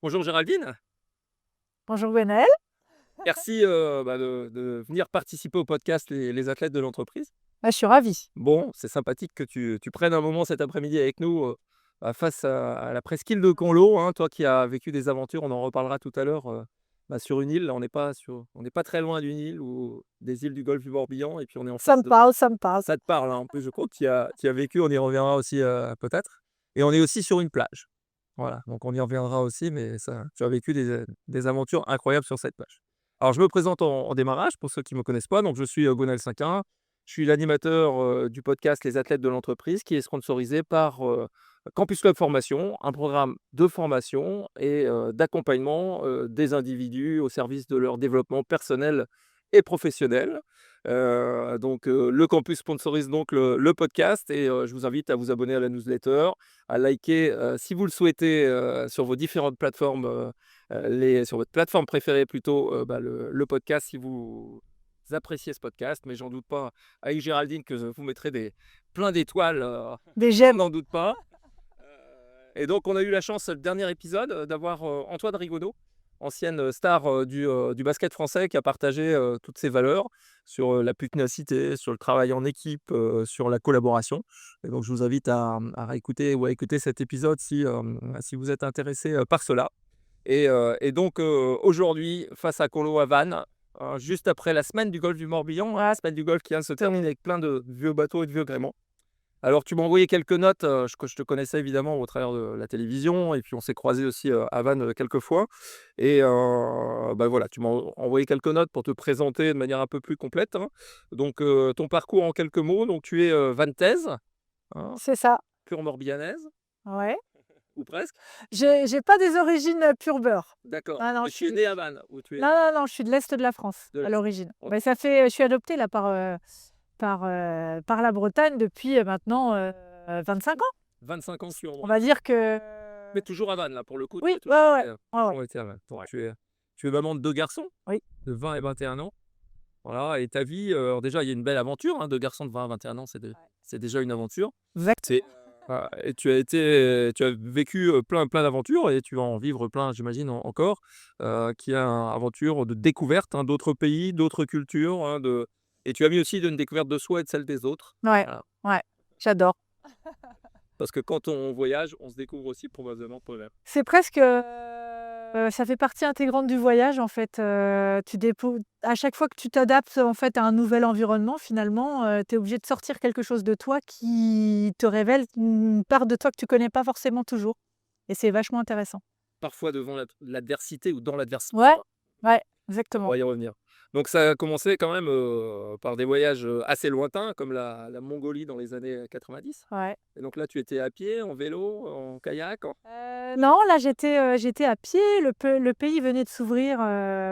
Bonjour Géraldine, Bonjour Gwenaël. merci de venir participer au podcast Les athlètes de l'entreprise. Je suis ravie. Bon, c'est sympathique que tu prennes un moment cet après-midi avec nous face à la presqu'île de Conlo, hein, toi qui as vécu des aventures, on en reparlera tout à l'heure sur une île. Là, on n'est pas très loin d'une île ou des îles du golfe du Morbihan, et puis on est en Ça face me de. parle, ça me parle. Ça te parle, hein, en plus, je crois que tu as vécu, on y reviendra aussi peut-être. Et on est aussi sur une plage. Voilà, donc on y reviendra aussi, mais ça, tu as vécu des aventures incroyables sur cette plage. Alors, je me présente en démarrage pour ceux qui ne me connaissent pas. Donc, je suis Gonel Cinquin. Je suis l'animateur du podcast Les athlètes de l'entreprise qui est sponsorisé par Campus Club Formation, un programme de formation et d'accompagnement des individus au service de leur développement personnel et professionnel. Le campus sponsorise donc le podcast et je vous invite à vous abonner à la newsletter, à liker si vous le souhaitez sur vos différentes plateformes, sur votre plateforme préférée plutôt, le podcast si vous appréciez ce podcast. Mais j'en doute pas avec Géraldine que vous mettrez plein d'étoiles, Des on j'aime. n'en doute pas. Et donc on a eu la chance, le dernier épisode, d'avoir Antoine Rigaudot, ancienne star du basket français, qui a partagé toutes ses valeurs sur la pugnacité, sur le travail en équipe, sur la collaboration. Et donc je vous invite à réécouter ou à écouter cet épisode si vous êtes intéressé par cela. Aujourd'hui, face à Colo à Vannes, juste après la semaine du golfe du Morbihan, la semaine du golfe qui vient de se terminer avec plein de vieux bateaux et de vieux gréements. Alors, tu m'as envoyé quelques notes, que je te connaissais évidemment au travers de la télévision, et puis on s'est croisés aussi à Vannes quelques fois. Et voilà, tu m'as envoyé quelques notes pour te présenter de manière un peu plus complète, hein. Donc, ton parcours en quelques mots, donc tu es vantaise, hein, C'est ça. pure morbihanaise, Ouais. ou presque. J'ai pas des origines pur beurre. D'accord. Ah non, Mais je tu es suis. né à Vannes, ou tu es Non, non, non, je suis de l'Est de la France de à l'Est. l'origine. Ok. Mais je suis adoptée là par la Bretagne depuis maintenant 25 ans. 25 ans sur On va dire que. Mais toujours à Vannes, là, pour le coup. Tu Oui, as ouais, toujours ouais, été, ouais, ouais. toujours été à Vannes. Donc, Ouais. tu es maman de 2 garçons, Oui. de 20 et 21 ans. Voilà, et ta vie, alors déjà, il y a une belle aventure, hein, de garçon de 20 à 21 ans, c'est déjà une aventure. Exactement. Et, et tu as vécu plein d'aventures, et tu vas en vivre plein, j'imagine, encore, qui est une aventure de découverte, hein, d'autres pays, d'autres cultures, hein, et tu as mis aussi une découverte de soi et de celle des autres. Ouais, Voilà. ouais, j'adore. Parce que quand on voyage, on se découvre aussi probablement toi-même. C'est presque, ça fait partie intégrante du voyage en fait, à chaque fois que tu t'adaptes en fait à un nouvel environnement finalement, tu es obligé de sortir quelque chose de toi qui te révèle une part de toi que tu connais pas forcément toujours et c'est vachement intéressant. Parfois devant l'adversité ou dans l'adversité. Ouais, ouais, On exactement. va y revenir. Donc ça a commencé quand même par des voyages assez lointains, comme la Mongolie dans les années 90. Ouais. Et donc là, tu étais à pied, en vélo, en kayak. Non, là j'étais à pied, le pays venait de s'ouvrir,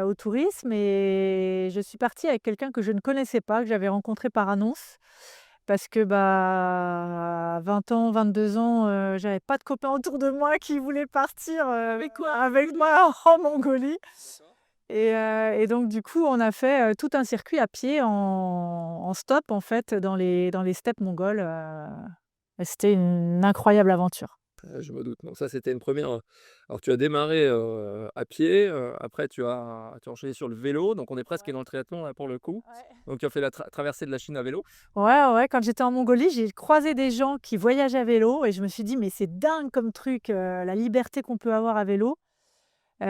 au tourisme et je suis partie avec quelqu'un que je ne connaissais pas, que j'avais rencontré par annonce. Parce que, à 20 ans, 22 ans, j'avais pas de copains autour de moi qui voulaient partir, avec moi en Mongolie et donc du coup, on a fait, tout un circuit à pied en stop, en fait, dans les steppes mongoles, et c'était une incroyable aventure. Je me doute. Donc ça, c'était une première. Alors tu as démarré à pied, après tu as enchaîné sur le vélo, donc on est presque Ouais. dans le triathlon là pour le coup. Ouais. Donc tu as fait la traversée de la Chine à vélo. Ouais, ouais, quand j'étais en Mongolie, j'ai croisé des gens qui voyagent à vélo et je me suis dit: «Mais c'est dingue comme truc, la liberté qu'on peut avoir à vélo». Et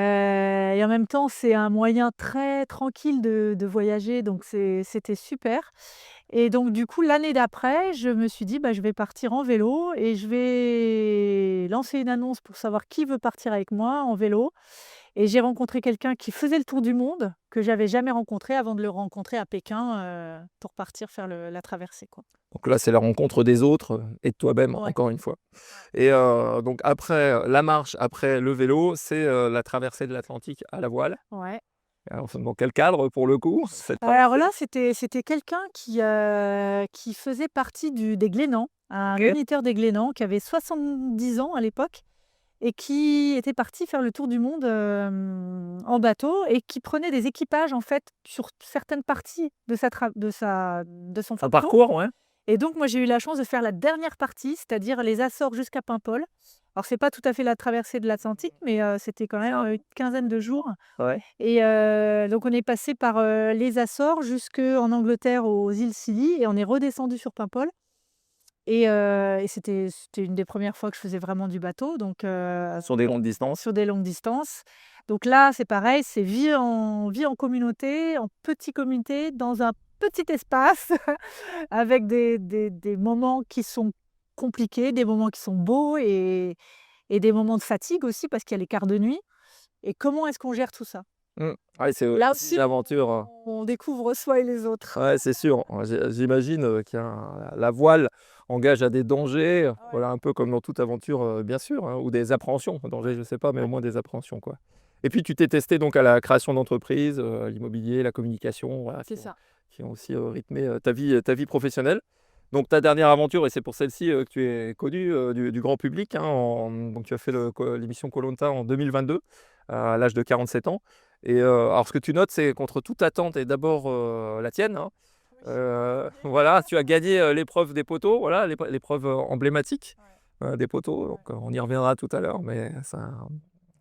en même temps, c'est un moyen très tranquille de voyager, donc c'était super. Et donc du coup, l'année d'après, je me suis dit: «Je vais partir en vélo et je vais lancer une annonce pour savoir qui veut partir avec moi en vélo». Et j'ai rencontré quelqu'un qui faisait le tour du monde, que j'avais jamais rencontré avant de le rencontrer à Pékin, pour partir faire la traversée, quoi. Donc là, c'est la rencontre des autres et de toi-même, Ouais. encore une fois. Ouais. Et donc après la marche, après le vélo, c'est la traversée de l'Atlantique à la voile. Ouais. Alors, dans quel cadre pour le coup, cette Alors traversée? là, c'était quelqu'un qui faisait partie des Glénans, un OK. militaire des Glénans qui avait 70 ans à l'époque et qui était parti faire le tour du monde, en bateau et qui prenait des équipages, en fait, sur certaines parties de son Un bateau. parcours, ouais. Et donc moi, j'ai eu la chance de faire la dernière partie, c'est-à-dire les Açores jusqu'à Paimpol, Alors c'est pas tout à fait la traversée de l'Atlantique, mais c'était quand même, une quinzaine de jours Ouais. et donc on est passé par, les Açores jusqu'en Angleterre aux îles Scilly et on est redescendu sur Paimpol et c'était une des premières fois que je faisais vraiment du bateau donc Sur des longues distances. sur des longues distances. Donc là, c'est pareil, c'est vie en communauté, en petit comité, dans un petit espace avec des moments qui sont compliqués, des moments qui sont beaux et des moments de fatigue aussi parce qu'il y a les quarts de nuit et comment est-ce qu'on gère tout ça? Mmh. Ouais, c'est Là aussi aussi, une aventure, on découvre soi et les autres. ouais, c'est sûr. J'imagine, qu'il y a la voile engage à des dangers, Ouais. voilà, un peu comme dans toute aventure, bien sûr, hein, ou des appréhensions. Danger, je sais pas, mais au Ouais. moins des appréhensions, quoi. Et puis tu t'es testé donc à la création d'entreprises, l'immobilier, la communication, voilà, C'est ça. qui ont aussi, rythmé, ta vie professionnelle. Donc ta dernière aventure et c'est pour celle-ci, que tu es connu, du grand public, hein, donc tu as fait l'émission koh en 2022, à l'âge de 47 ans et alors ce que tu notes, c'est contre toute attente et d'abord, la tienne, hein, voilà, tu as gagné, l'épreuve des poteaux, voilà, l'épreuve, emblématique, des poteaux, donc on y reviendra tout à l'heure, mais ça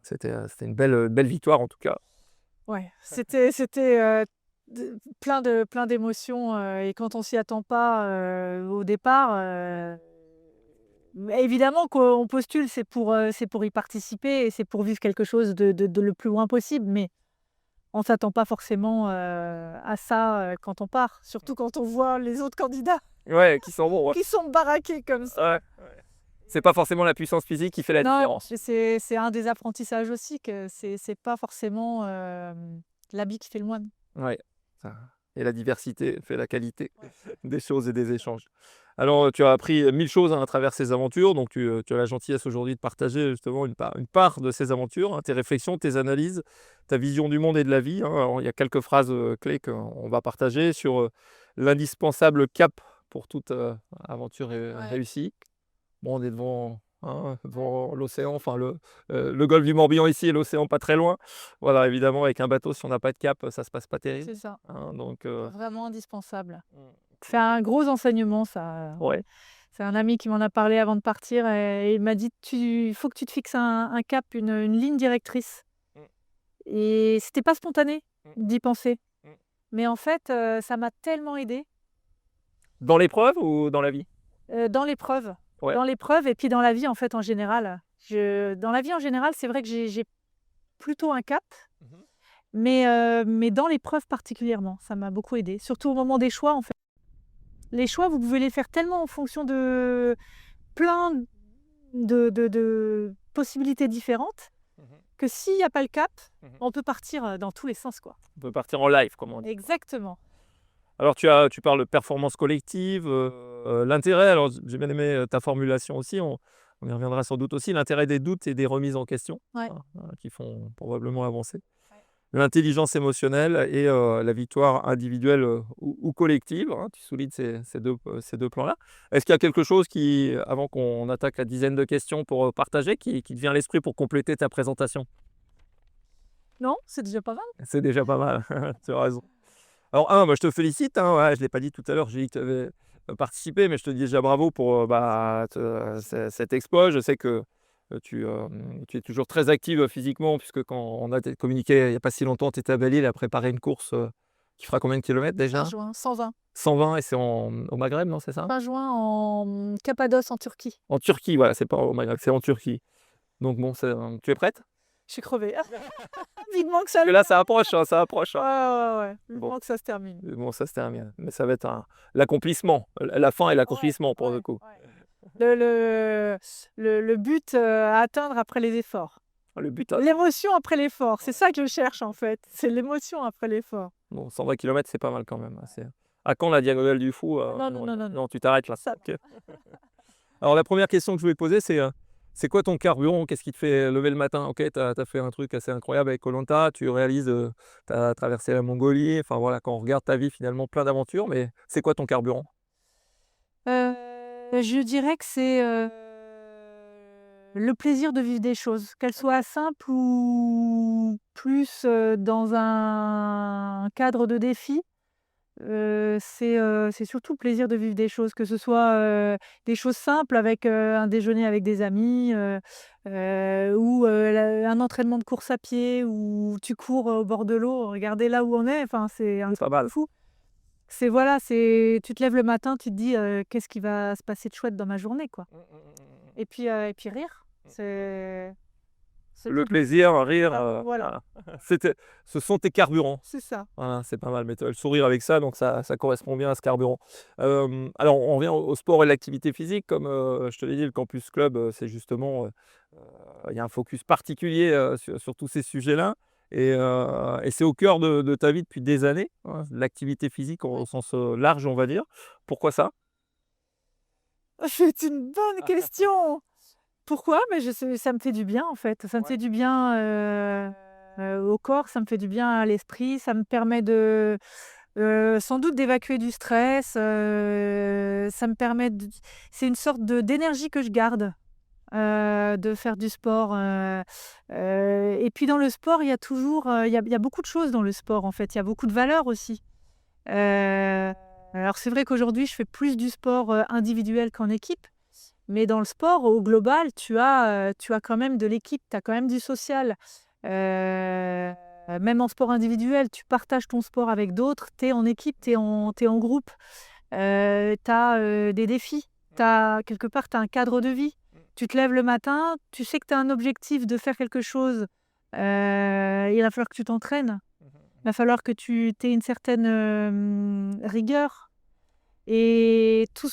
c'était une belle victoire en tout cas. Ouais, c'était, plein d'émotions, et quand on s'y attend pas, au départ, évidemment qu'on postule, c'est pour y participer et c'est pour vivre quelque chose de le plus loin possible, mais on s'attend pas forcément, à ça, quand on part. Surtout quand on voit les autres candidats Ouais, qui sont bons, ouais. qui sont baraqués comme ça. Ouais, ouais. C'est pas forcément la puissance physique qui fait la Non, différence. et c'est un des apprentissages aussi que c'est pas forcément, l'habit qui fait le moine. Ouais, ça et la diversité fait la qualité Ouais. des choses et des échanges. Alors, tu as appris 1000 choses, hein, à travers ces aventures, donc tu as la gentillesse aujourd'hui de partager justement une part de ces aventures, hein, tes réflexions, tes analyses, ta vision du monde et de la vie, hein. Alors, il y a quelques phrases, clés qu'on va partager sur, l'indispensable cap pour toute, aventure Ouais. réussie. Bon, on est devant, hein, devant l'océan, enfin le golfe du Morbihan ici et l'océan pas très loin. Voilà, évidemment, avec un bateau, si on n'a pas de cap, ça se passe pas terrible, C'est ça, hein, donc vraiment indispensable. mmh, C'est un gros enseignement ça, ouais. c'est un ami qui m'en a parlé avant de partir et il m'a dit: «Tu il faut que tu te fixes un cap, une ligne directrice» Mmh, et c'était pas spontané mmh, d'y penser. mmh. Mais en fait, ça m'a tellement aidée, Dans l'épreuve ou dans la vie? dans l'épreuve. Ouais. Dans l'épreuve et puis dans la vie, en fait, en général. Dans la vie, en général, c'est vrai que j'ai plutôt un cap, Mmh. mais dans l'épreuve particulièrement, ça m'a beaucoup aidée. Surtout au moment des choix, en fait. Les choix, vous pouvez les faire tellement en fonction de plein de possibilités différentes Mmh. que s'il y a pas le cap, Mmh. on peut partir, dans tous les sens, quoi. On peut partir en live, comme on dit. Exactement. Alors tu parles de performance collective, l'intérêt, alors j'ai bien aimé, ta formulation aussi, on y reviendra sans doute aussi, l'intérêt des doutes et des remises en question, Ouais. hein, qui font probablement avancer. Ouais. L'intelligence émotionnelle et la victoire individuelle, ou collective, hein, tu soulignes ces deux plans-là. Est-ce qu'il y a quelque chose qui, avant qu'on attaque la dizaine de questions pour, partager, qui te vient à l'esprit pour compléter ta présentation? Non, c'est déjà pas mal. C'est déjà pas mal, tu as raison. Alors moi je te félicite, hein, ouais, je ne l'ai pas dit tout à l'heure, j'ai dit que tu avais, participé, mais je te dis déjà bravo pour, cet exploit. Je sais que, tu es toujours très active, physiquement puisque quand on a communiqué il n'y a pas si longtemps, tu étais à Belle-Île à préparer une course, qui fera combien de kilomètres Fin déjà? juin, 120. 120 et c'est au Maghreb, non, c'est ça? Fin juin en, Cappadoce en Turquie. En Turquie, voilà, c'est pas au Maghreb, c'est en Turquie. Donc bon, tu es prête? Je suis crevée. Vivement que ça Parce que là ça approche, hein, ça approche, ouais, hein. ouais, ouais. Bon. Vivement que ça se termine. Bon, ça se termine, mais ça va être l'accomplissement, la fin et Ouais, l'accomplissement pour le ouais, coup. ouais. Le but, à atteindre après les efforts. Le but, L'émotion après l'effort, c'est ça que je cherche en fait, c'est l'émotion après l'effort. bon, 120 kilomètres, c'est pas mal quand même, hein, à quand la diagonale du Fou? Non, non, non, non, non. Non, tu t'arrêtes là. Ça OK. Alors la première question que je voulais te poser, c'est quoi ton carburant? Qu'est-ce qui te fait lever le matin? OK, tu as fait un truc assez incroyable avec koh tu réalises, tu as traversé la Mongolie, enfin voilà, quand on regarde ta vie finalement plein d'aventures, mais c'est quoi ton carburant? Je dirais que c'est, le plaisir de vivre des choses, qu'elles soient simples ou plus, dans un cadre de défi. c'est surtout le plaisir de vivre des choses, que ce soit, des choses simples avec, un déjeuner avec des amis, ou, un entraînement de course à pied où tu cours, au bord de l'eau. Regardez là où on est, enfin, c'est un C'est pas truc de mal. fou. C'est voilà, c'est tu te lèves le matin, tu te dis: «Qu'est-ce qui va se passer de chouette dans ma journée?» quoi. Et puis rire, c'est Le tout. plaisir, rire, Voilà, voilà. Ce sont tes carburants. c'est ça. Voilà, c'est pas mal, mais tu as le sourire avec ça, donc ça correspond bien à ce carburant. Alors on revient au sport et l'activité physique, comme, je te l'ai dit, le Campus Club, c'est justement, il y a un focus particulier, sur tous ces sujets-là et c'est au cœur de ta vie depuis des années, hein, l'activité physique au sens, large, on va dire. Pourquoi ça? C'est une bonne question! Pourquoi? Mais je sais ça me fait du bien, en fait. Ça me fait Ouais. du bien, au corps, ça me fait du bien à l'esprit, ça me permet de, sans doute d'évacuer du stress, ça me permet de c'est une sorte d'énergie que je garde, de faire du sport, et puis dans le sport, il y a toujours, il y a beaucoup de choses dans le sport, en fait. Il y a beaucoup de valeurs aussi. Alors c'est vrai qu'aujourd'hui, je fais plus du sport, individuel qu'en équipe. Mais dans le sport, au global, tu as quand même de l'équipe, tu as quand même du social. Même en sport individuel, tu partages ton sport avec d'autres, tu es en équipe, tu en groupe, tu as, des défis, quelque part, tu as un cadre de vie. Tu te lèves le matin, tu sais que tu as un objectif de faire quelque chose, il va falloir que tu t'entraînes, il va falloir que tu aies une certaine, rigueur. Et tout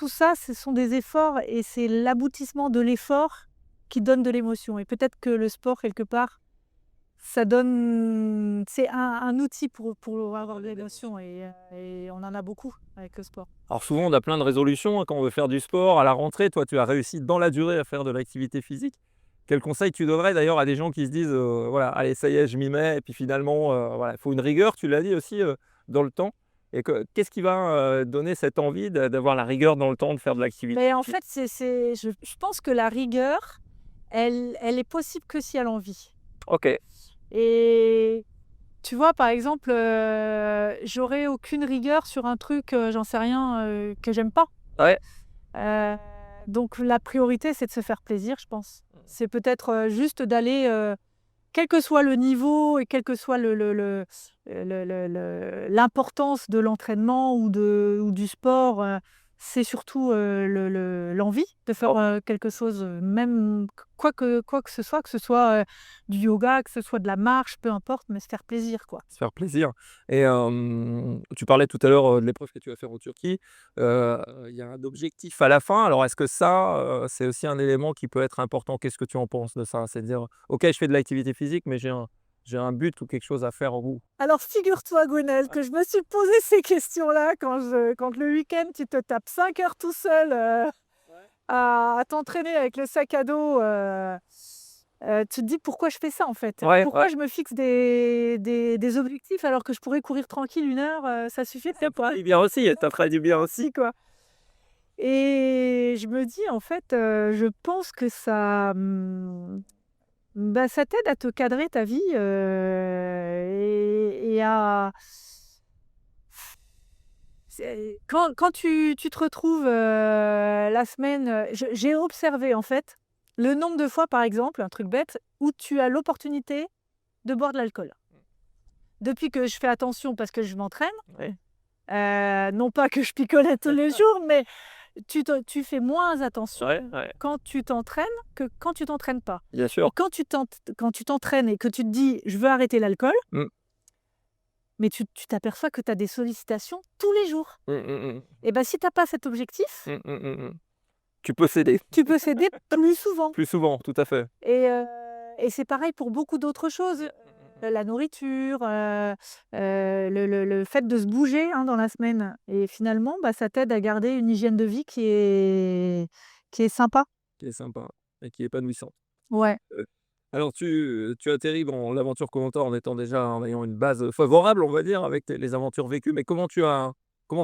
ça, ce sont des efforts et c'est l'aboutissement de l'effort qui donne de l'émotion et peut-être que le sport quelque part, ça donne c'est un outil pour avoir de l'émotion et on en a beaucoup avec le sport. Alors souvent, on a plein de résolutions, hein, quand on veut faire du sport à la rentrée. Toi, tu as réussi dans la durée à faire de l'activité physique. Quel conseil tu donnerais d'ailleurs à des gens qui se disent, voilà: «Allez, ça y est, je m'y mets» et puis finalement, voilà, il faut une rigueur, tu l'as dit aussi, dans le temps et qu'est-ce qui va, donner cette envie d'avoir la rigueur dans le temps de faire de l'activité Mais en physique? fait, je pense que la rigueur, elle est possible que si elle en vit OK. et tu vois, par exemple, j'aurais aucune rigueur sur un truc, j'en sais rien, que j'aime pas. Ouais. Heu, donc la priorité, c'est de se faire plaisir, je pense. C'est peut-être, juste d'aller, quel que soit le niveau et quel que soit l'importance de l'entraînement ou du sport, c'est surtout, l'envie de faire, Oh, quelque chose, même quoi que ce soit, du yoga, que ce soit de la marche, peu importe, mais se faire plaisir, quoi. se faire plaisir et tu parlais tout à l'heure, de l'épreuve que tu vas faire en Turquie. Il y a un objectif à la fin. Alors est-ce que ça, c'est aussi un élément qui peut être important? Qu'est-ce que tu en penses de ça? C'est de dire: «OK, je fais de l'activité physique, mais j'ai un but ou quelque chose à faire au bout». Alors figure-toi, Gwenaëlle, que je me suis posé ces questions-là quand le week-end, tu te tapes 5 heures tout seul, Ouais. à t'entraîner avec le sac à dos, tu te dis: «Pourquoi je fais ça, en fait? Ouais, ouais. Pourquoi je me fixe des objectifs alors que je pourrais courir tranquille 1 heure, ça suffirait, quoi?» Du bien aussi, ça ferait du bien aussi. Si, quoi. Et je me dis, en fait, je pense que ça, bah, ça t'aide à te cadrer ta vie, et à quand tu te retrouves, la semaine, j'ai observé, en fait, le nombre de fois, par exemple, un truc bête, où tu as l'opportunité de boire de l'alcool. Depuis que je fais attention parce que je m'entraîne, Ouais. non pas que je picolais tous les jours, mais tu fais moins attention Ouais, ouais, quand tu t'entraînes que quand tu t'entraînes pas. bien Et sûr. quand tu t'entraînes et que tu te dis: «Je veux arrêter l'alcool», Mmh. mais tu t'aperçois que tu as des sollicitations tous les jours. Mmh, mmh mh. Et ben si tu as pas cet objectif, Mmh, mmh, mmh mh. Tu peux céder tu peux céder plus souvent. plus souvent, tout à fait. Et c'est pareil pour beaucoup d'autres choses, la nourriture, le fait de se bouger, hein, dans la semaine et finalement, bah, ça t'aide à garder une hygiène de vie qui est sympa. Qui est sympa et qui est épanouissant. Ouais. Alors tu atterris dans l'aventure Koh-Lanta en étant déjà en ayant une base, favorable, on va dire, avec tes les aventures vécues, mais comment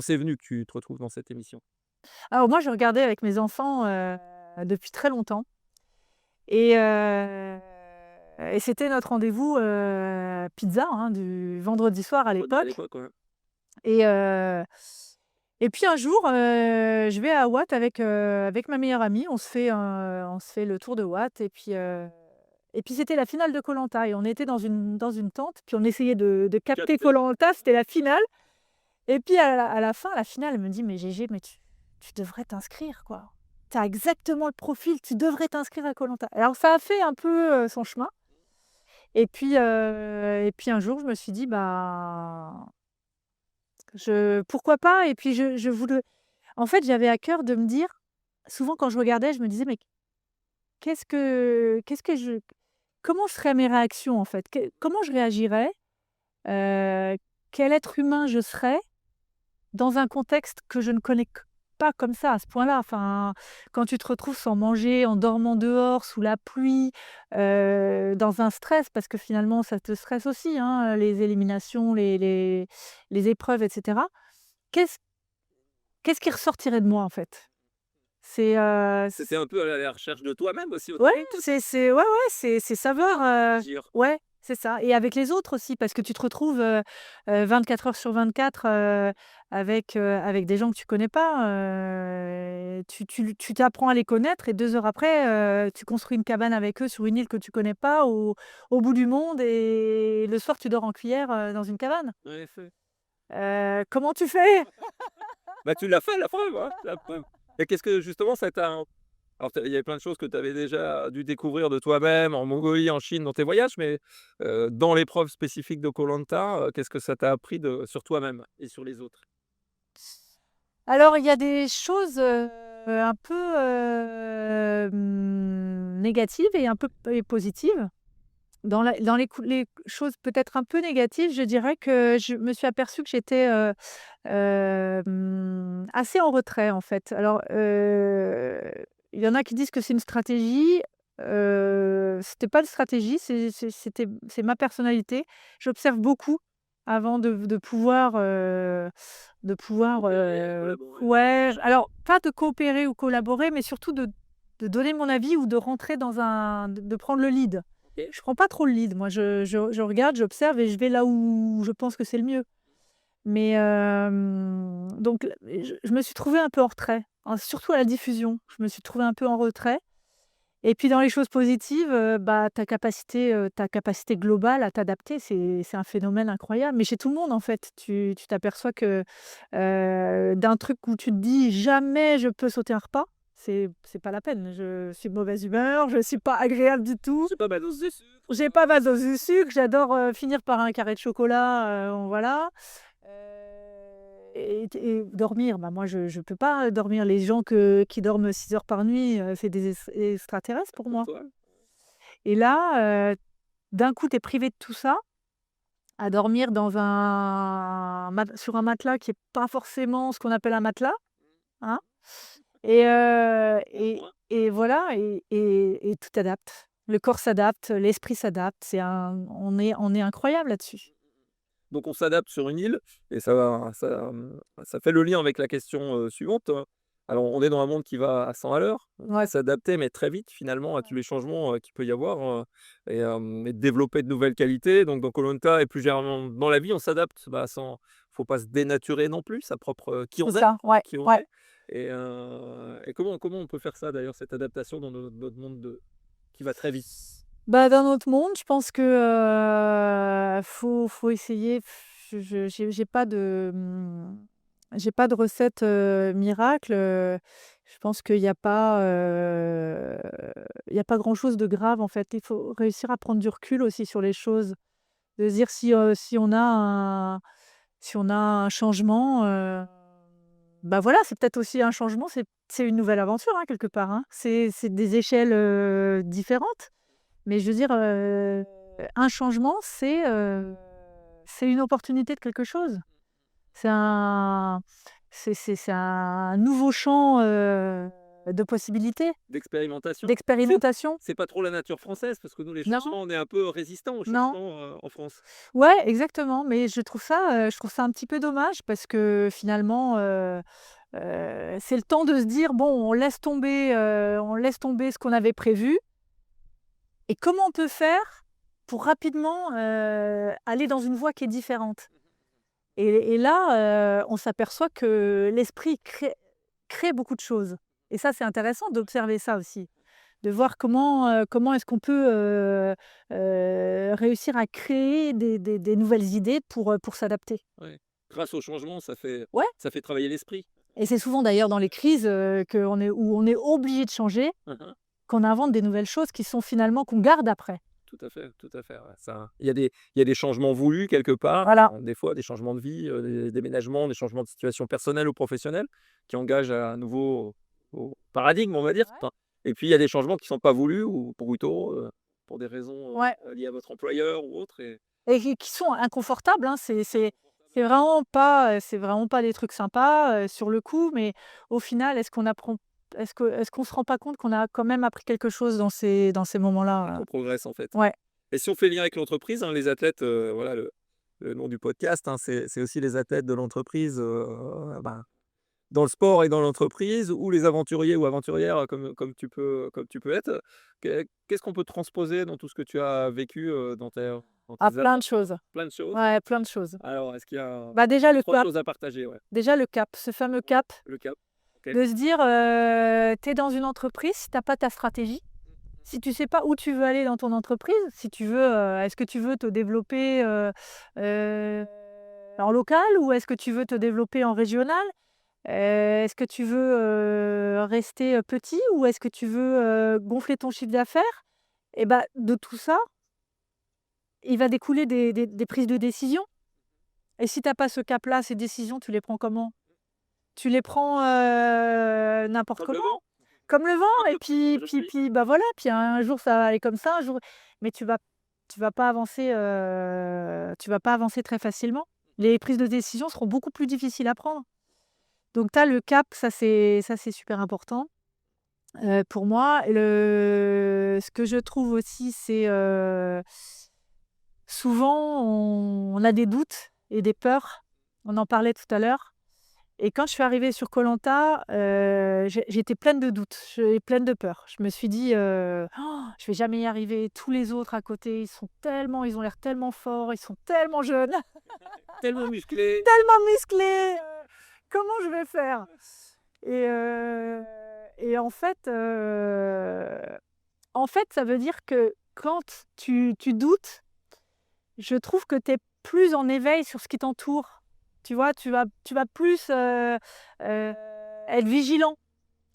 c'est venu que tu te retrouves dans cette émission? Alors moi, je regardais avec mes enfants, depuis très longtemps et c'était notre rendez-vous, pizza, hein, du vendredi soir à À l'époque. l'époque, ouais. Et et puis un jour, je vais à Watt avec ma meilleure amie. On se fait le tour de Watt et puis c'était la finale de koh et on était dans une tente, puis on essayait de capter koh c'était la finale et puis à la fin, la finale, elle me dit: «Mais Gégé, mais tu devrais t'inscrire, quoi. Tu as exactement le profil, tu devrais t'inscrire à koh». Alors ça a fait un peu, son chemin et puis un jour, je me suis dit: «Bah, pourquoi pas?» Et puis je voulais en fait, j'avais à cœur de me dire souvent quand je regardais, je me disais: «Mais qu'est-ce que je comment seraient mes réactions, en fait? Comment je réagirais? Heu, Quel être humain je serais dans un contexte que je ne connais pas comme ça, à ce point-là?» Enfin, quand tu te retrouves sans manger, en dormant dehors, sous la pluie, dans un stress, parce que finalement ça te stresse aussi, hein, les éliminations, les épreuves et cetera. Qu'est-ce qu'est-ce qui ressortirait de moi, en fait? C'est, C'était un peu à la recherche de toi-même aussi au Ouais, début? c'est ouais, ouais, c'est savoir, Agir. ouais, c'est ça et avec les autres aussi parce que tu te retrouves, 24 heures sur 24, avec des gens que tu connais pas, tu t'apprends à les connaître et 2 heures après, tu construis une cabane avec eux sur une île que tu connais pas au bout du monde et le soir tu dors en cuillère, dans une cabane. En effet. Comment tu fais? Bah, tu l'as fait, la preuve, hein, la preuve. Et qu'est-ce que justement ça t'a alors il y avait plein de choses que tu avais déjà dû découvrir de toi-même en Mongolie, en Chine, dans tes voyages, mais dans l'épreuve spécifique de koh qu'est-ce que ça t'a appris sur toi-même et sur les autres? Alors, il y a des choses, un peu, négatives et un peu positives. Dans les choses peut-être un peu négatives, je dirais que je me suis aperçue que j'étais, assez en retrait, en fait. Alors, il y en a qui disent que c'est une stratégie, c'était pas une stratégie, c'est ma personnalité. J'observe beaucoup avant de pouvoir, Coopérer, collaborer. ouais, alors pas de coopérer ou collaborer, mais surtout de donner mon avis ou de rentrer de prendre le lead. OK. Je prends pas trop le lead, moi je regarde, j'observe et je vais là où je pense que c'est le mieux. Mais donc je me suis trouvée un peu en retrait, surtout à la diffusion. Je me suis trouvée un peu en retrait et puis dans les choses positives, bah, ta capacité globale à t'adapter, c'est un phénomène incroyable, mais chez tout le monde en fait. Tu t'aperçois que, d'un truc où tu te dis: «Jamais je peux sauter un repas», c'est pas la peine. Je suis de mauvaise humeur, je suis pas agréable du tout, C'est pas ma dose de sucre. j'ai pas ma dose de sucre, j'adore, finir par un carré de chocolat, voilà. Et dormir, bah, moi je peux pas dormir. Les gens qui dorment 6 heures par nuit, c'est des extraterrestres pour Pour moi. toi? Et là, d'un coup, tu es privé de tout ça, à dormir sur un matelas qui est pas forcément ce qu'on appelle un matelas, hein. Bon point. Et voilà et tout adapte. Le corps s'adapte, l'esprit s'adapte, on est incroyable là-dessus. Donc on s'adapte sur une île et ça fait le lien avec la question, suivante. Alors on est dans un monde qui va à 100 à l'heure, on doit Ouais. s'adapter, mais très vite finalement à tous les changements, qu'il peut y avoir, et développer de nouvelles qualités. Donc dans koh et plus généralement dans la vie, on s'adapte, bah, sans faut pas se dénaturer non plus, sa propre, qui C'est on est, ça, ouais, qui on ouais. est et comment on peut faire ça d'ailleurs, cette adaptation dans notre monde qui va très vite? Bah, dans notre monde, je pense que, faut essayer. Je j'ai pas de recette, miracle, je pense qu'il y a pas, il y a pas grand-chose de grave, en fait. Il faut réussir à prendre du recul aussi sur les choses, de se dire si on a un changement, bah, voilà, c'est peut-être aussi un changement, c'est une nouvelle aventure, hein, quelque part, hein. C'est des échelles, différentes. Mais je veux dire, un changement, c'est une opportunité de quelque chose. C'est un c'est un nouveau champ, de possibilités, D'expérimentation? d'expérimentation. C'est pas trop la nature française parce que nous, les Non, changements, on est un peu résistants aux non. changements, en France. Ouais, exactement, mais je trouve ça un petit peu dommage parce que finalement, c'est le temps de se dire: «Bon, on laisse tomber ce qu'on avait prévu et comment on peut faire pour rapidement, aller dans une voie qui est différente?» Et là, on s'aperçoit que l'esprit crée beaucoup de choses. Et ça, c'est intéressant d'observer ça aussi, de voir comment est-ce qu'on peut réussir à créer des nouvelles idées pour s'adapter. Ouais. Grâce au changement, Ouais. ça fait travailler l'esprit. Et c'est souvent d'ailleurs dans les crises où on est obligé de changer, Mhm. qu'on invente des nouvelles choses qui sont finalement qu'on garde après. Tout à fait. Ouais. Il y a des changements voulus quelque part, Voilà. des fois des changements de vie, des déménagements, des changements de situation personnelle ou professionnelle qui engagent à nouveau au paradigme, on va dire. Ouais. Enfin, et puis il y a des changements qui ne sont pas voulus ou brutaux pour des raisons Ouais. liées à votre employeur ou autre. Et Et qui sont inconfortables, hein. C'est vraiment pas des trucs sympas, sur le coup, mais au final, est-ce qu'on se rend pas compte qu'on a quand même appris quelque chose dans ces moments-là, on progresse en fait. Ouais, Et si on fait lien avec l'entreprise, hein, les athlètes, voilà le nom du podcast, hein, c'est aussi les athlètes de l'entreprise. Ben, dans le sport et dans l'entreprise ou les aventuriers ou aventurières comme tu peux être, qu'est-ce qu'on peut transposer dans tout ce que tu as vécu, dans tes plein de aventures? choses. Plein de choses? Ouais, plein de choses. Alors est-ce qu'il y a Bah, 3 choses à partager? Ouais, déjà le cap, ce fameux cap le cap. OK. de se dire, tu es dans une entreprise, si tu as pas ta stratégie, si tu sais pas où tu veux aller dans ton entreprise, si tu veux, est-ce que tu veux te développer, heu, en local ou est-ce que tu veux te développer en régional? Est-ce que tu veux, rester, petit ou est-ce que tu veux, gonfler ton chiffre d'affaires? Et bah, de tout ça, il va découler des prises de décision. Et si tu as pas ce cap-là, ces décisions, tu les prends comment? Tu les prends, n'importe Comme le comment, vent? comme le vent et Je suis. puis, bah, voilà, puis un jour ça va aller comme ça, un jour mais tu vas pas avancer très facilement. Les prises de décision seront beaucoup plus difficiles à prendre. Donc tu as le cap, ça c'est super important, pour moi. Ce que je trouve aussi, c'est, souvent on a des doutes et des peurs. On en parlait tout à l'heure. Et quand je suis arrivée sur koh Lanta, j'étais pleine de doutes, pleine de peur. Je me suis dit, «Oh, je vais jamais y arriver. Tous les autres à côté, ils ont l'air tellement forts, ils sont tellement jeunes, Tellement musclé. tellement musclés, comment je vais faire?» et en fait, ça veut dire que quand tu doutes, je trouve que tu es plus en éveil sur ce qui t'entoure. Tu vois? Tu vas plus, être vigilant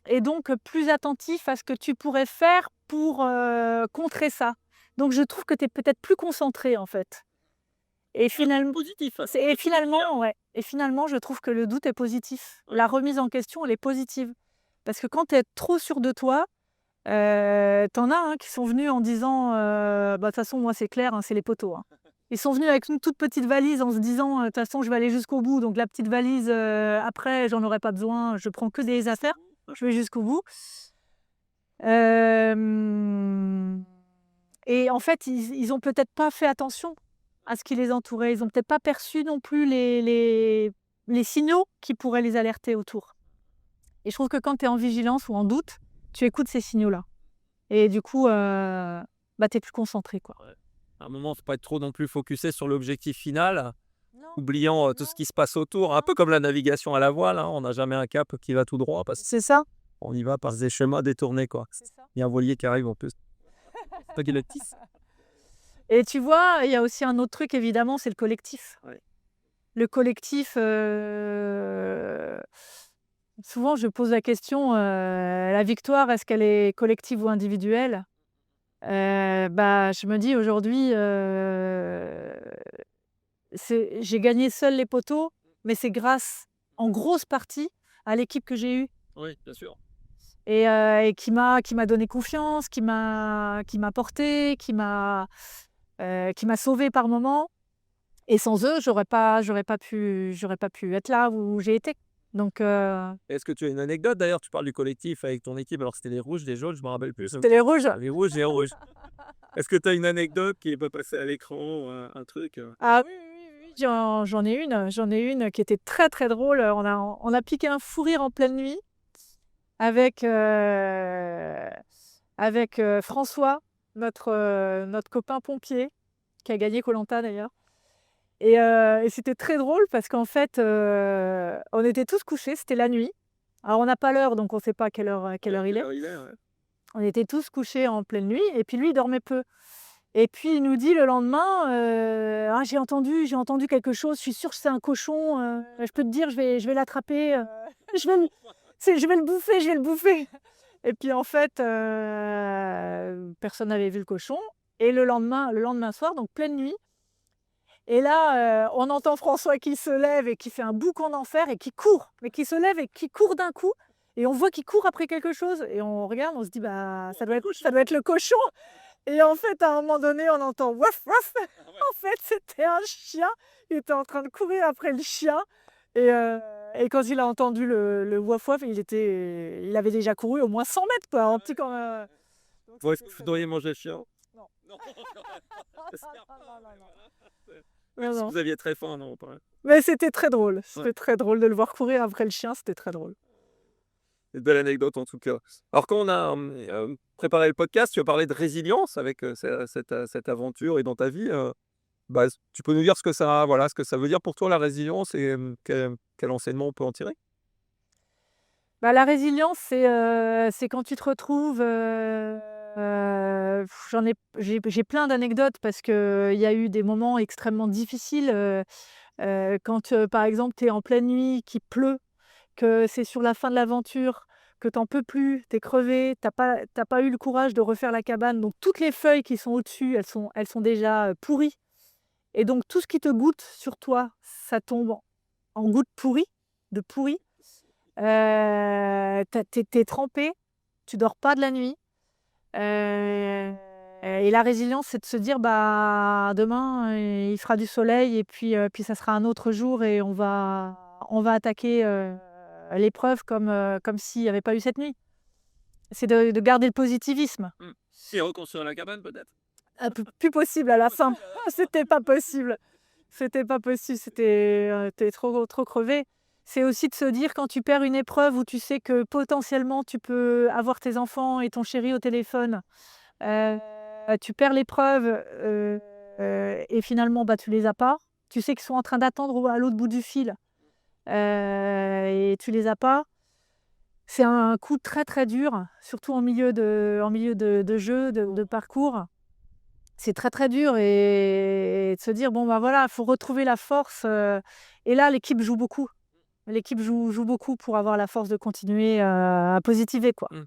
et donc plus attentif à ce que tu pourrais faire pour, contrer ça. Donc je trouve que tu es peut-être plus concentré, en fait. Et finalement Positif. ouais, et finalement, je trouve que le doute est positif. Ouais. La remise en question, elle est positive. Parce que quand tu es trop sûr de toi, tu en as, hein, qui sont venus en disant, bah, de toute façon, moi, c'est clair, hein, c'est les poteaux, hein. Ils sont venus avec une toute petite valise en se disant, «De toute façon, je vais aller jusqu'au bout, donc la petite valise, après, j'en aurai pas besoin, je prends que des affaires, je vais jusqu'au bout». Hem Et en fait, ils ont peut-être pas fait attention à ce qui les entourait. Ils ont peut-être pas perçu non plus les signaux qui pourraient les alerter autour. Et je trouve que quand tu es en vigilance ou en doute, tu écoutes ces signaux-là. Et du coup, bah, tu es plus concentré, quoi. Ouais. À un moment, faut pas être trop non plus focusé sur l'objectif final, Non, oubliant tout non, ce qui se passe autour, un peu comme la navigation à la voile, hein, on n'a jamais un cap qui va tout droit parce c'est ça, qu'on y va par des chemins détournés, quoi. c'est ça. Il y a un voilier qui arrive en plus. Pas qu'il le tisse. Et tu vois, il y a aussi un autre truc évidemment, c'est le collectif. Ouais. Le collectif, souvent je pose la question, la victoire, est-ce qu'elle est collective ou individuelle? Bah, je me dis aujourd'hui, j'ai gagné seule les poteaux, mais c'est grâce, en grosse partie, à l'équipe que j'ai eue Oui, bien sûr. et qui m'a donné confiance, qui m'a portée, qui m'a sauvée par moments. Et sans eux, j'aurais pas pu être là où j'ai été. Donc, Est-ce que tu as une anecdote d'ailleurs? Tu parles du collectif avec ton équipe, alors c'était les rouges, les jaunes, je me rappelle plus. c'était les rouges. Les rouges, les rouges. Est-ce que tu as une anecdote qui est pas passée à l'écran, un truc? Ah oui, oui, oui, j'en ai une qui était très, très drôle. On a piqué un fou rire en pleine nuit avec, François, notre copain pompier, qui a gagné koh Lanta d'ailleurs. Et c'était très drôle parce qu'en fait, on était tous couchés, c'était la nuit. Alors on n'a pas l'heure, donc on ne sait pas quelle heure il est. Quelle heure il est, ouais. On était tous couchés en pleine nuit et puis lui, il dormait peu. Et puis il nous dit le lendemain, «Ah j'ai entendu quelque chose, je suis sûre que c'est un cochon, je peux te dire, je vais l'attraper, je vais le je vais le bouffer, je vais le bouffer». Et puis en fait, personne n'avait vu le cochon et le lendemain soir, donc pleine nuit, et là, on entend François qui se lève et qui fait un boucan d'enfer et qui court, mais qui se lève et qui court d'un coup, et on voit qu'il court après quelque chose et on regarde, on se dit: «Bah, ça doit être le cochon». Et en fait, à un moment donné, on entend «wouf wouf». En fait, c'était un chien. Il était en train de courir après le chien et quand il a entendu le «wouf wouf», il avait déjà couru au moins 100 mètres, quoi, en petit, donc Bon, est-ce c'était que vous très voudriez drôle. manger le chien? Non. Non. J'espère pas, Non, non, mais non. voilà. Non, Si non. vous aviez très faim, non, pas Mais c'était très drôle. ouais. C'était très drôle de le voir courir après le chien, c'était très drôle. Une belle anecdote en tout cas. Alors quand on a, préparé le podcast, tu as parlé de résilience avec, cette aventure et dans ta vie, bah, tu peux nous dire ce que ça veut dire pour toi la résilience et quel enseignement on peut en tirer? Bah, la résilience, c'est quand tu te retrouves, j'ai plein d'anecdotes parce qu'il y a eu des moments extrêmement difficiles, quand, par exemple, tu es en pleine nuit, qu'il pleut, que c'est sur la fin de l'aventure, que tu en peux plus, tu es crevé, tu as pas eu le courage de refaire la cabane, donc toutes les feuilles qui sont au-dessus, elles sont déjà, pourries, et donc tout ce qui te goûte sur toi, ça tombe en gouttes pourries, de pourri. Tu es trempé, tu dors pas de la nuit, et la résilience, c'est de se dire: «Bah, demain, il fera du soleil et puis ça sera un autre jour et on va attaquer, l'épreuve comme s'il y avait pas eu cette nuit». C'est de garder le positivisme. Mmh. Et reconstruire la cabane peut-être? Ah, plus possible à la fin. C'était pas possible. C'était pas possible, tu trop crevé. C'est aussi de se dire quand tu perds une épreuve où tu sais que potentiellement tu peux avoir tes enfants et ton chéri au téléphone, heu, tu perds l'épreuve, et finalement, bah, tu les as pas. Tu sais qu'ils sont en train d'attendre à l'autre bout du fil, et tu les as pas. C'est un coup très, très dur, surtout en milieu de jeu, de parcours. C'est très, très dur, et de se dire: «Bon, bah, voilà, il faut retrouver la force», et là, l'équipe joue beaucoup. L'équipe joue beaucoup pour avoir la force de continuer, à positiver, quoi. Mmh.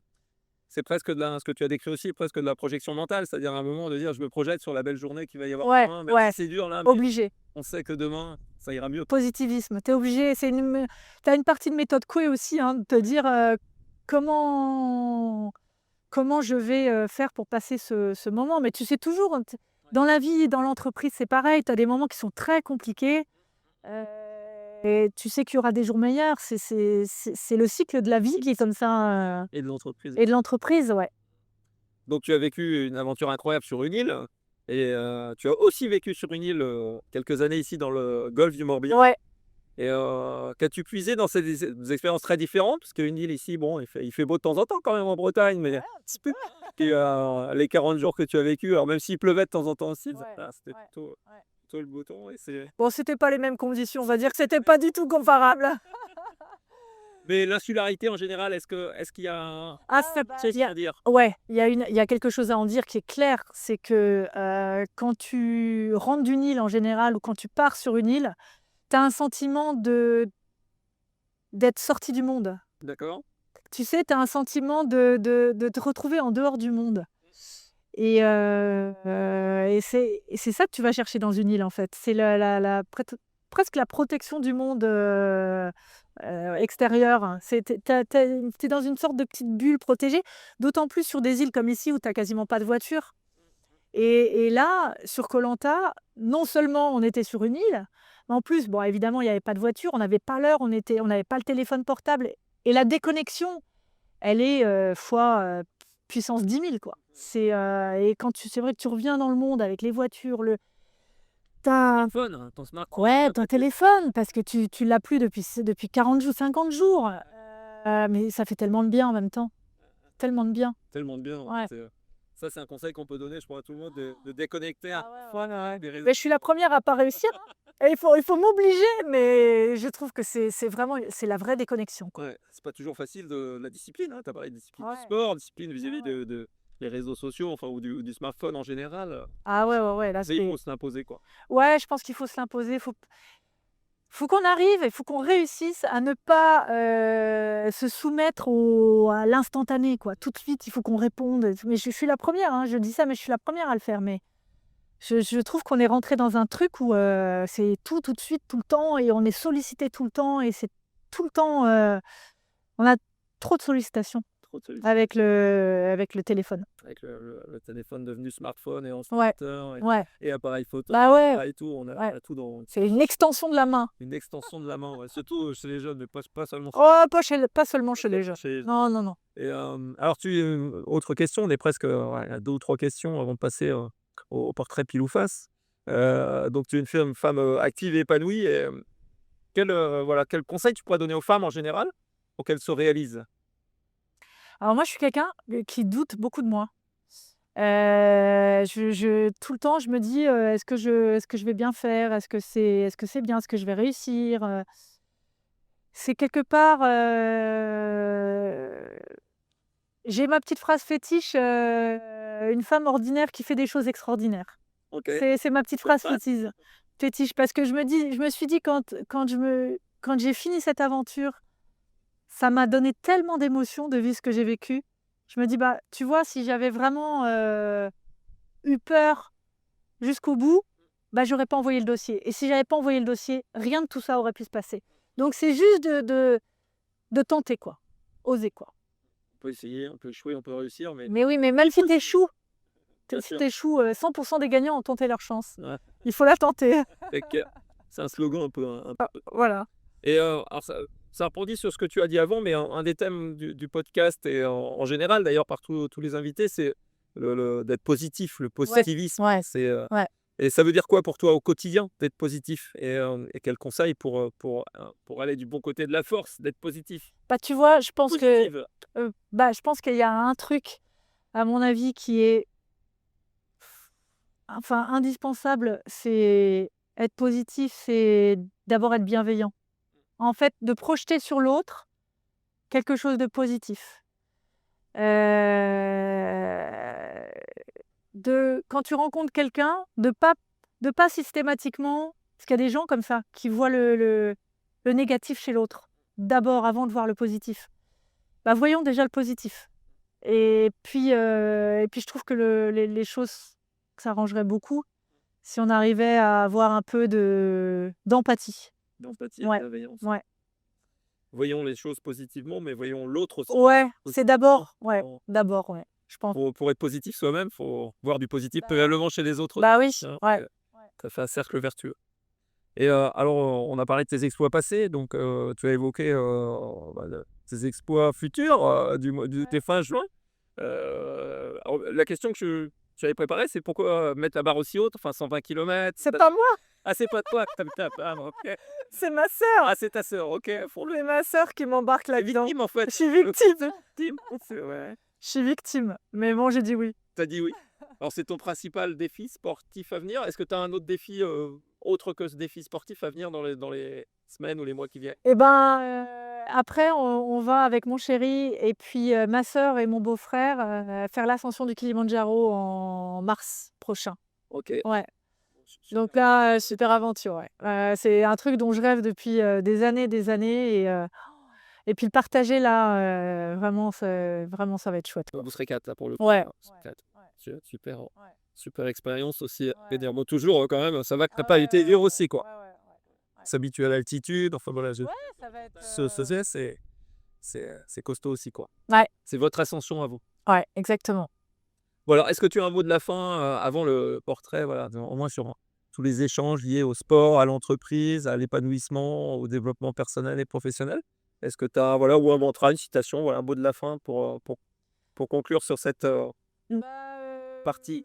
C'est presque de la ce que tu as décrit aussi, presque de la projection mentale, c'est-à-dire à un moment de dire: «Je me projette sur la belle journée qu'il va y avoir Ouais, demain, même ouais, si c'est dur là, mais obligé. on sait que demain, ça ira mieux». Positivisme, tu es obligé, tu as une partie de méthode Coué aussi, hein, de te dire, «Comment je vais, faire pour passer ce moment?» Mais tu sais toujours, hein, dans la vie, dans l'entreprise, c'est pareil, tu as des moments qui sont très compliqués. Heu et tu sais qu'il y aura des jours meilleurs. C'est le cycle de la vie qui est comme ça, Et de l'entreprise. et de l'entreprise, ouais. Donc tu as vécu une aventure incroyable sur une île et tu as aussi vécu sur une île, quelques années ici dans le golfe du Morbihan Ouais, et qu'as-tu puisé dans ces des expériences très différentes? Parce qu'une île ici, bon, il fait beau de temps en temps quand même en Bretagne, mais ouais, un petit peu. puis, les 40 jours que tu as vécu, alors même s'il pleuvait de temps en temps aussi, Ouais, c'était ouais, ouais. plutôt le beau temps et c'est Bon, c'était pas les mêmes conditions, on va dire que c'était pas du tout comparable. mais l'insularité en général, est-ce qu'il y a un Ah, truc à dire? ouais, il y a quelque chose à en dire qui est clair, c'est que, quand tu rentres d'une île en général ou quand tu pars sur une île, tu as un sentiment d'être sorti du monde. D'accord. Tu sais, tu as un sentiment de te retrouver en dehors du monde, et c'est ça que tu vas chercher dans une île, en fait. C'est la presque la protection du monde, extérieur. Tu es dans une sorte de petite bulle protégée, d'autant plus sur des îles comme ici où tu as quasiment pas de voiture, et là, sur koh Lanta, non seulement on était sur une île, mais en plus, bon, évidemment, il y avait pas de voiture, on n'avait pas l'heure, on n'avait pas le téléphone portable, et la déconnexion, elle est, fois, puissance 10 000, quoi. Et c'est vrai que tu reviens dans le monde avec les voitures, tu Phone, hein, ton smartphone, ouais, tu ton pas de téléphone, parce que tu l'as plus depuis 40 jours, 50 jours, mais ça fait tellement de bien en même temps, tellement de bien. tellement de bien, ouais, Ouais. ça c'est un conseil qu'on peut donner, je crois, à tout le monde de déconnecter un Ah ouais, peu ouais, ouais. des réseaux. Mais je suis la première à pas réussir, hein. Et il faut m'obliger, mais je trouve que c'est vraiment c'est la vraie déconnexion, quoi. Ouais, c'est pas toujours facile de la discipline, hein. Tu as parlé de discipline du Ouais. sport, discipline Ouais, vis-à-vis ouais. de des réseaux sociaux, enfin ou du smartphone en général, Ah ouais, ouais, ouais, là, mais il c'est faut se l'imposer, quoi. ouais, je pense qu'il faut se l'imposer. Faut qu'on arrive il faut qu'on réussisse à ne pas, se soumettre à l'instantané, quoi. Tout de suite, il faut qu'on réponde mais je suis la première, hein, je dis ça, mais je suis la première à le faire, mais je trouve qu'on est rentré dans un truc où, c'est tout de suite, tout le temps et on est sollicité tout le temps et c'est tout le temps, on a trop de sollicitations Trop de sollicitations avec le téléphone. avec le téléphone devenu smartphone et Ouais, ordinateur ouais. et appareil photo Bah, ouais, et tout, on ouais. a tout dans C'est une extension de la main. une extension de la main, ouais, surtout chez les jeunes, mais pas seulement Oh, pas seulement chez les jeunes. chez les jeunes. Non, non, non. Et alors autre question, on est presque, ouais, à 2 ou 3 questions avant de passer, au portrait pile ou face. Donc tu es une femme, active et épanouie et voilà, quel conseil tu pourrais donner aux femmes en général pour qu'elles se réalisent? Alors moi, je suis quelqu'un, qui doute beaucoup de moi. Je tout le temps, je me dis, «Est-ce que je vais bien faire? Est-ce que c'est bien? Est-ce que je vais réussir?» C'est quelque part, j'ai ma petite phrase fétiche, «Une femme ordinaire qui fait des choses extraordinaires». OK. C'est ma petite phrase fétiche parce que je me suis dit quand j'ai fini cette aventure, ça m'a donné tellement d'émotions de vivre ce que j'ai vécu. Je me dis: «Bah, tu vois, si j'avais vraiment, eu peur jusqu'au bout, bah, j'aurais pas envoyé le dossier et si j'avais pas envoyé le dossier, rien de tout ça aurait pu se passer». Donc c'est juste de tenter, quoi. Oser, quoi. On peut essayer, on peut échouer, on peut réussir, mais Mais oui, mais même si tu échoues, bien si sûr. tu échoues, 100 des gagnants ont tenté leur chance. Ouais, Il faut la tenter. fait que c'est un slogan un Ah, peu voilà. et alors ça rebondit sur ce que tu as dit avant, mais un des thèmes du podcast et en général d'ailleurs par tous les invités, c'est le d'être positif, le Ouais, positivisme. ouais, C'est, ouais. et ça veut dire quoi pour toi au quotidien d'être positif? Et quels conseils pour aller du bon côté de la force, d'être positif? Bah, tu vois, Positive. je pense qu'il y a un truc, à mon avis, qui est enfin indispensable, c'est être positif, c'est d'abord être bienveillant. En fait, de projeter sur l'autre quelque chose de positif. De quand tu rencontres quelqu'un, de pas systématiquement parce qu'il y a des gens comme ça, qui voient le négatif chez l'autre, d'abord, avant de voir le positif. Bah, voyons déjà le positif et puis je trouve que les choses que ça arrangerait beaucoup si on arrivait à avoir un peu d'empathie. D'empathie et de Ouais, bienveillance. ouais. Voyons les choses positivement, mais voyons l'autre aussi Ouais, c'est positivement. d'abord, ouais, je pense. Pour être positif soi-même, faut voir du positif Bah préalablement chez les autres aussi, bah oui, hein, ouais. ça fait un cercle vertueux. Et alors, on a parlé de tes exploits passés, donc tu as évoqué, bah, tes exploits futurs, de tes fins juin. Alors la question que j'avais préparée, c'est pourquoi mettre la barre aussi haute? Enfin 120 kilomètres. C'est pas moi, Ah, c'est pas toi, putain, ah OK. c'est ma sœur! Ah, c'est ta sœur, OK, font-le. C'est ma sœur qui m'embarque Tu es là-dedans. victime en fait. Je suis victime, Victime, c'est ouais. je suis victime, mais bon, j'ai dit oui. Tu as dit oui. Alors c'est ton principal défi sportif à venir? Est-ce que tu as un autre défi, autre que ce défi sportif à venir dans les semaines ou les mois qui viennent? Et ben, après on va avec mon chéri et puis, ma sœur et mon beau-frère, faire l'ascension du Kilimandjaro en mars prochain. OK. Ouais, donc Super. là, super aventure, ouais. C'est un truc dont je rêve depuis, des années et puis le partager là, vraiment ça va être chouette, quoi. Vous serez 4 là pour le coup, Ouais, vous serez ouais, 4. ouais, Super, ouais, super expérience aussi à ouais. dire. Bon toujours, quand même, ça va que tu Ah as pas ouais, été ouais, dur ouais, aussi quoi. ouais, ouais, ouais. S'habituer à l'altitude, enfin voilà, Ouais, ça va être, c'est costaud aussi quoi. ouais, C'est votre ascension à vous. ouais, exactement. Voilà, est-ce que tu as un mot de la fin, avant le portrait, voilà, au moins sur tous les échanges liés au sport, à l'entreprise, à l'épanouissement, au développement personnel et professionnel? Est-ce que tu as voilà, ou un mantra, une citation, voilà, un mot de la fin pour conclure sur cette, Bah, partie?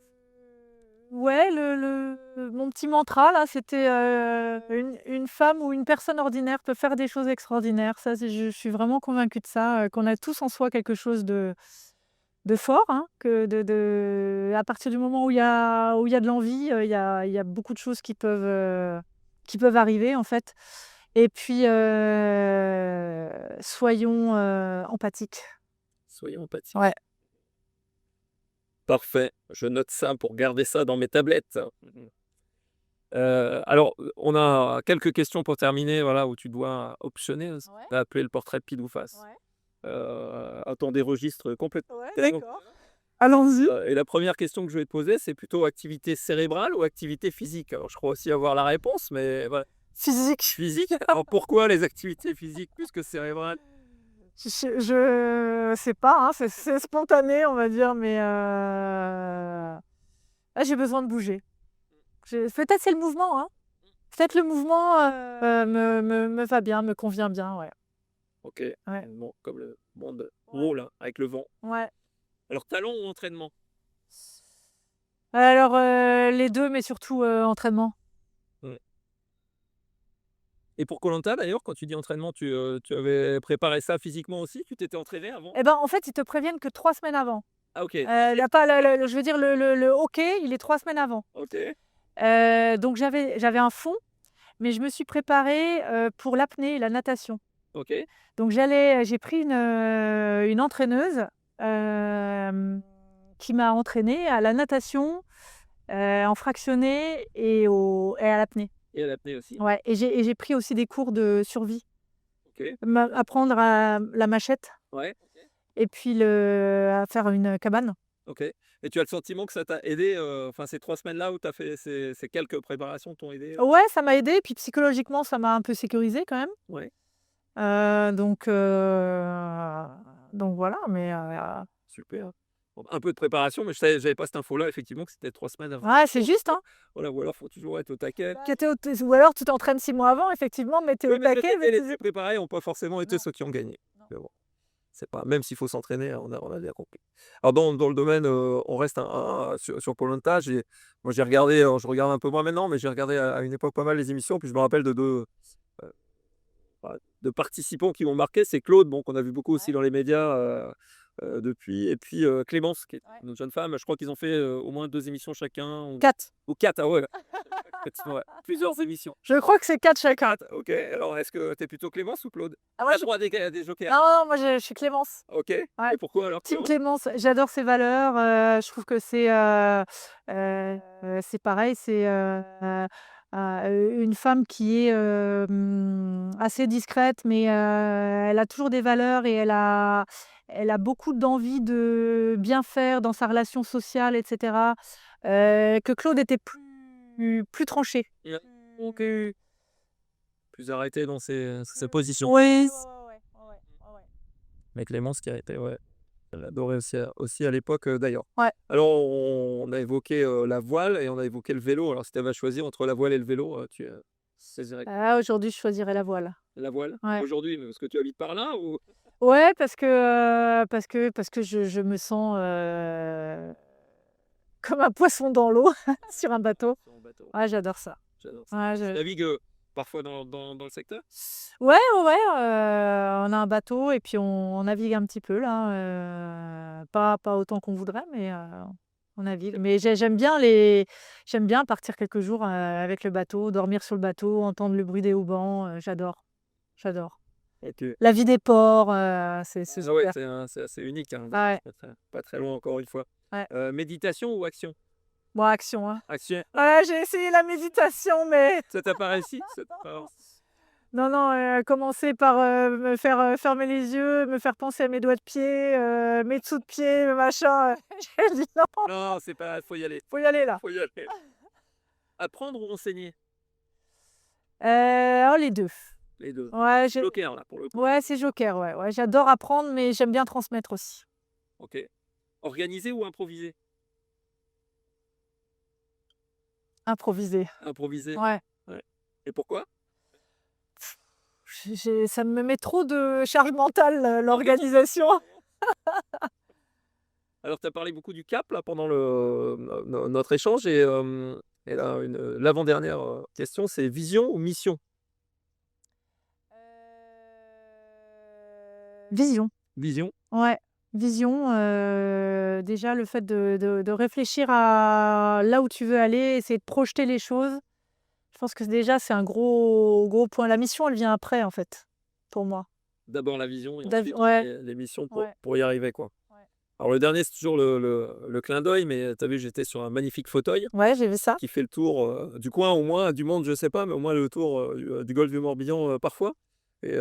ouais, mon petit mantra là, c'était, une femme ou une personne ordinaire peut faire des choses extraordinaires. Ça, c'est je suis vraiment convaincue de ça, qu'on a tous en soi quelque chose de fort, hein, que à partir du moment où il y a de l'envie, il y a beaucoup de choses qui peuvent, qui peuvent arriver, en fait. Et puis, soyons empathiques. Soyons empathiques. Ouais. Parfait. Je note ça pour garder ça dans mes tablettes. Alors, on a quelques questions pour terminer, voilà, où tu dois optionner. Ouais. Tu as appelé le portrait de pile ou face. Ouais. Attends des registres complètement Ouais, différents. d'accord. Allons-y. Et la première question que je vais te poser, c'est plutôt activité cérébrale ou activité physique? Alors, je crois aussi avoir la réponse, mais voilà. Physique. Physique? Alors, pourquoi les activités physiques plus que cérébrales? Je sais pas, hein, c'est spontané, on va dire, mais j'ai besoin de bouger. Peut-être c'est le mouvement, hein. Peut-être le mouvement me va bien, me convient bien, ouais. Ok. Ouais. Bon, comme le monde roule hein, avec le vent. Ouais. Alors, talent ou entraînement? Alors, les deux, mais surtout entraînement. Et pour koh d'ailleurs, quand tu dis entraînement, tu avais préparé ça physiquement aussi? Tu t'étais entraîné avant? Eh ben, en fait, ils te préviennent que 3 semaines avant. Ah OK, Il y a pas je veux dire le hockey, il est 3 semaines avant. OK, Donc j'avais un fond, mais je me suis préparée, pour l'apnée et la natation. OK, Donc j'ai pris une entraîneuse, qui m'a entraînée à la natation, en fractionné et à l'apnée. et à l'apnée aussi? Ouais, et j'ai pris aussi des cours de survie. OK, Apprendre à la machette ouais, et puis à faire une cabane. OK. Et tu as le sentiment que ça t'a aidé, enfin ces 3 semaines-là où tu as fait ces quelques préparations t'ont aidé? Ouais, ça m'a aidée, puis psychologiquement, ça m'a un peu sécurisée quand même. Ouais, Donc voilà, mais super. Bon, un peu de préparation, mais j'avais pas cette info-là effectivement que c'était 3 semaines avant. ouais, c'est juste, hein. Voilà, ou alors faut toujours être au taquet. Ou alors tu t'entraînes 6 mois avant, effectivement, mais tu es Oui, au mais taquet, mais les tu plus préparés n'ont pas forcément été Non. ceux qui ont gagné. Non. Mais bon, c'est pas même s'il faut s'entraîner, hein, on a bien compris. Alors dans le domaine, on reste sur koh moi j'ai regardé, je regarde un peu moins maintenant, mais j'ai regardé à une époque pas mal les émissions, puis je me rappelle de 2 bah, de participants qui m'ont marqué. C'est Claude, bon, qu'on a vu beaucoup aussi Ouais. dans les médias, depuis et puis, Clémence qui est Ouais. une jeune femme. Je crois qu'ils ont fait, au moins 2 émissions chacun 4. ou 4, ah ouais, effectivement, ouais, plusieurs émissions. Je crois que c'est 4 chacun. 4, OK. Alors est-ce que tu es plutôt Clémence ou Claude? Ah Tu moi as je droit à des jokers. Non, non, moi je suis Clémence. OK. Ouais. Et pourquoi alors Team Clémence? Clémence, j'adore ses valeurs, je trouve que c'est pareil, c'est, une femme qui est, assez discrète, mais, elle a toujours des valeurs et elle a beaucoup d'envie de bien faire dans sa relation sociale et cetera, que Claude était plus tranché. Ouais, OK. Plus arrêté dans ses positions. Oui. Ouais, ouais, ouais. Ouais, ouais. Mais Clémence qui a été, ouais, elle adorait aussi à l'époque, d'ailleurs. Ouais. Alors on a évoqué, la voile et on a évoqué le vélo. Alors si tu avais à choisir entre la voile et le vélo, tu, choisirais Ah, aujourd'hui, je choisirais la voile. la voile? Ouais. Aujourd'hui, parce que tu habites par là ou? Ouais, parce que je me sens, comme un poisson dans l'eau sur un bateau. Sur un bateau. Ouais, j'adore ça. J'adore ça. Ouais, Tu navigues, parfois dans le secteur? ouais, ouais, ouais, on a un bateau et puis on navigue un petit peu là, pas autant qu'on voudrait, mais on navigue. Mais j'aime bien partir quelques jours, avec le bateau, dormir sur le bateau, entendre le bruit des haubans, j'adore, j'adore. OK. La vie des ports, c'est Ah ouais, super. c'est assez unique, hein, Ah ouais, pas très loin encore une fois. ouais. Méditation ou action? Bon, action, hein. Action. Ouais, j'ai essayé la méditation, mais Ça t'a pas réussi? Ça t'a pas non, non, commencer par, me faire, fermer les yeux, me faire penser à mes doigts de pied, mes dessous de pied, machin, j'ai dit: «Non, non, c'est pas faut y aller, faut y aller là». faut y aller. Apprendre ou enseigner? Oh les 2. Les 2. Ouais, Joker là, pour le coup. ouais, c'est joker, ouais, ouais, j'adore apprendre, mais j'aime bien transmettre aussi. OK. Organiser ou improviser? Improviser. Improviser. Ouais. Ouais. Et pourquoi? Ça me met trop de charge mentale, l'organisation. Alors tu as parlé beaucoup du cap là pendant notre échange et là l'avant-dernière, question, c'est vision ou mission? Vision. Vision. Ouais, vision, déjà le fait de réfléchir à là où tu veux aller, essayer de projeter les choses. Je pense que déjà, c'est un gros point. La mission, elle vient après, en fait, pour moi. D'abord la vision et Dav ensuite ouais, les missions ouais, pour y arriver, quoi. ouais. Alors le dernier, c'est toujours le clin d'œil, mais tu as vu, j'étais sur un magnifique fauteuil Ouais, j'ai vu ça. qui fait le tour, du coin au moins, du monde, je sais pas, mais au moins le tour, du golfe du Morbihan, parfois. Et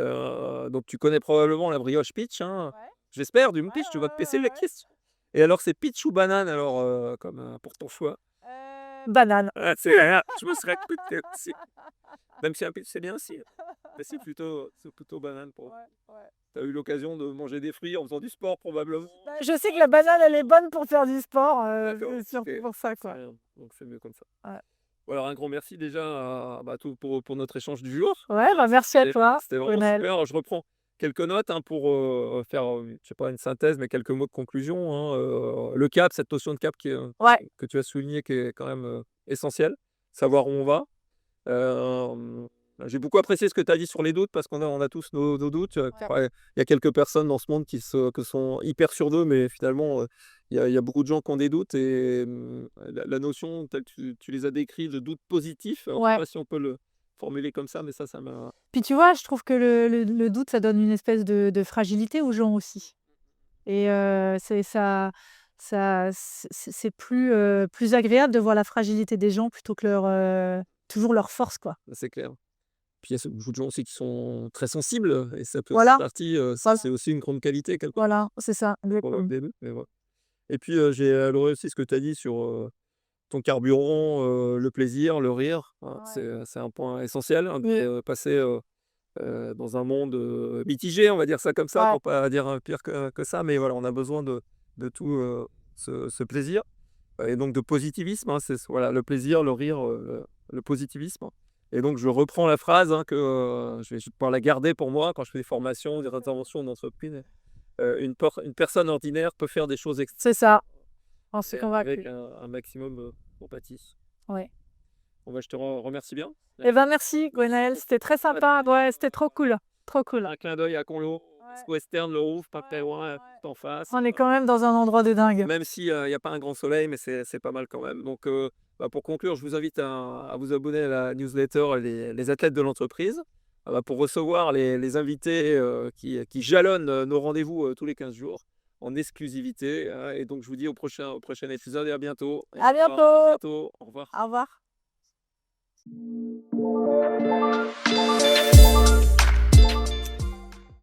donc tu connais probablement la brioche Peach, hein? Ouais. J'espère, du Ouais, Peach, tu ouais, vas te ouais, passer ouais, la ouais. question. Et alors c'est Peach ou banane alors, comme, pour ton choix? Banane. Ah, c'est rien, je me serais recruté aussi. Même si un Peach, c'est bien aussi, mais c'est plutôt banane pour Ouais, ouais. tu as eu l'occasion de manger des fruits en faisant du sport probablement? Bah, je sais que la banane, elle est bonne pour faire du sport, D'accord, c'est surtout OK. pour ça, C'est quoi. rien, donc c'est mieux comme ça. Ouais. Bon alors un grand merci déjà, tout pour notre échange du jour. Ouais, bah, merci à C'était toi, c'était vraiment Gwenaël. super. Alors je reprends quelques notes, hein, pour, faire, je sais pas une synthèse, mais quelques mots de conclusion, hein, le cap, cette notion de cap Ouais, que tu as souligné qui est quand même, essentielle. Savoir où on va. Hem, j'ai beaucoup apprécié ce que tu as dit sur les doutes parce qu'on a tous nos doutes, ouais. après il y a quelques personnes dans ce monde qui sont hyper sûrs d'eux, mais finalement, il y a beaucoup de gens qui ont des doutes et la notion telle que tu les as décrits, de doute positif, alors je sais Ouais. pas si on peut le formuler comme ça, mais ça m'a Puis tu vois, je trouve que le doute, ça donne une espèce de fragilité aux gens aussi et c'est c'est plus agréable de voir la fragilité des gens plutôt que toujours leur force, quoi. c'est clair. Puis il y a beaucoup de gens aussi qui sont très sensibles et ça peut faire Voilà, partie, voilà, c'est aussi une grande qualité quelque part voilà, c'est ça, provoque exactement. des doutes, mais voilà. Et puis, j'ai adoré aussi ce que tu as dit sur, ton carburant, le plaisir, le rire, hein, Ouais. c'est un point essentiel, hein, Mmh. passer, dans un monde, mitigé, on va dire ça comme ça, Ouais, pour pas dire, pire que ça, mais voilà, on a besoin de tout, ce plaisir et donc de positivisme, hein, voilà, le plaisir, le rire, le positivisme et donc je reprends la phrase, hein, que, je vais pouvoir la garder pour moi quand je fais des formations, des interventions en entreprise. Une personne ordinaire peut faire des choses c'est ça, j'en suis extraordinaires avec convaincue. un maximum, d'empathie. Ouais. Bon, bah, je te remercie bien. Eh ben, merci Gwenaël, c'était très sympa. Ouais, c'était trop cool, trop cool. Un clin d'œil à Conlo, Ouais, Western, le Rouvre, pas très ouais, loin, ouais. tout en face. On est quand même dans un endroit de dingue. Même si, il y a pas un grand soleil, mais c'est pas mal quand même. Donc, pour conclure, je vous invite à vous abonner à la newsletter Les athlètes de l'entreprise, pour recevoir les invités, qui jalonnent, nos rendez-vous, tous les 15 jours en exclusivité, hein et donc je vous dis au prochain épisode et à bientôt et À au revoir. À bientôt. bientôt. Au revoir. Au revoir.